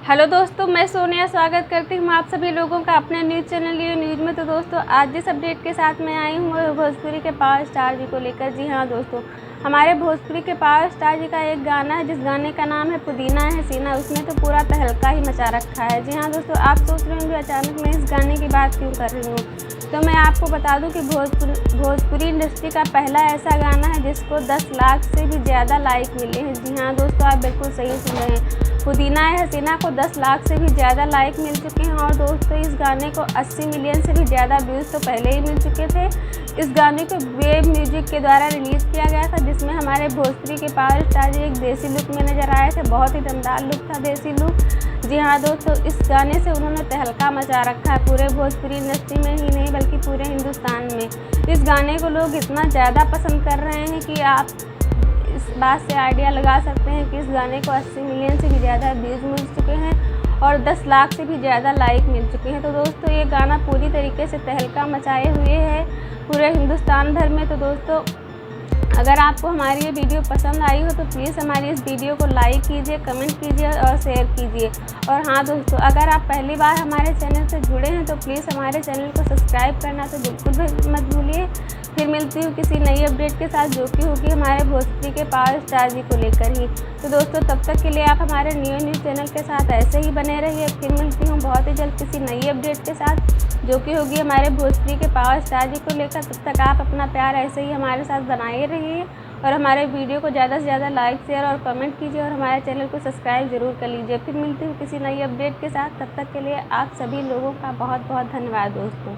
Hello दोस्तों, मैं सोनिया स्वागत करती हूँ आप सभी लोगों का अपने न्यूज़ चैनल लियो न्यूज़ में। तो दोस्तों, आज जिस अपडेट के साथ मैं आई हूँ वो भोजपुरी के पावर स्टार जी को लेकर। जी हाँ दोस्तों, हमारे भोजपुरी के पावर स्टार जी का एक गाना है जिस गाने का नाम है पुदीना है हसीना। उसने तो पूरा तहलका ही मचा रखा है। जी हाँ दोस्तों, आप सोच रहे होंगे अचानक मैं इस गाने की बात क्यों कर रही हूँ। तो मैं आपको बता दूं कि भोजपुरी इंडस्ट्री का पहला ऐसा गाना है जिसको 10 लाख से भी ज़्यादा लाइक मिले हैं। जी हाँ दोस्तों, आप बिल्कुल सही सुन रहे हैं। पुदीना है हसीना को 10 लाख से भी ज़्यादा लाइक मिल चुके हैं। और दोस्तों, इस गाने को 80 मिलियन से भी ज़्यादा व्यूज़ तो पहले ही मिल चुके थे। इस गाने को वेब म्यूजिक के द्वारा रिलीज़ किया गया था, जिसमें हमारे भोजपुरी के पावर स्टार जी एक देसी लुक में नजर आए थे। बहुत ही दमदार लुक था, देसी लुक। जी हाँ दोस्तों, इस गाने से उन्होंने तहलका मचा रखा है पूरे भोजपुरी इंडस्ट्री में ही नहीं बल्कि पूरे हिंदुस्तान में। इस गाने को लोग इतना ज़्यादा पसंद कर रहे हैं कि आप इस बात से आइडिया लगा सकते हैं कि इस गाने को 80 मिलियन से भी ज़्यादा व्यूज़ मिल चुके हैं और 10 लाख से भी ज़्यादा लाइक मिल चुके हैं। तो दोस्तों, ये गाना पूरी तरीके से तहलका मचाए हुए है पूरे हिंदुस्तान भर में। तो दोस्तों, अगर आपको हमारी ये वीडियो पसंद आई हो तो प्लीज़ हमारी इस वीडियो को लाइक कीजिए, कमेंट कीजिए और शेयर कीजिए। और हाँ दोस्तों, अगर आप पहली बार हमारे चैनल से जुड़े हैं तो प्लीज़ हमारे चैनल को सब्सक्राइब करना तो बिल्कुल भी मत भूलिए। फिर मिलती हूँ किसी नई अपडेट के साथ जो कि होगी हमारे भोजपुरी के पावर स्टार जी को लेकर ही। तो दोस्तों, तब तक के लिए आप हमारे न्यूज़ चैनल के साथ ऐसे ही बने रहिए। फिर मिलती हूँ बहुत ही जल्द किसी नई अपडेट के साथ जो कि होगी हमारे भोजपुरी के पावर स्टार जी को लेकर। तब तक आप अपना प्यार ऐसे ही हमारे साथ बनाए रहिए और हमारे वीडियो को ज़्यादा से ज़्यादा लाइक शेयर और कमेंट कीजिए और हमारे चैनल को सब्सक्राइब ज़रूर कर लीजिए। फिर मिलती हूँ किसी नई अपडेट के साथ। तब तक के लिए आप सभी लोगों का बहुत बहुत धन्यवाद दोस्तों।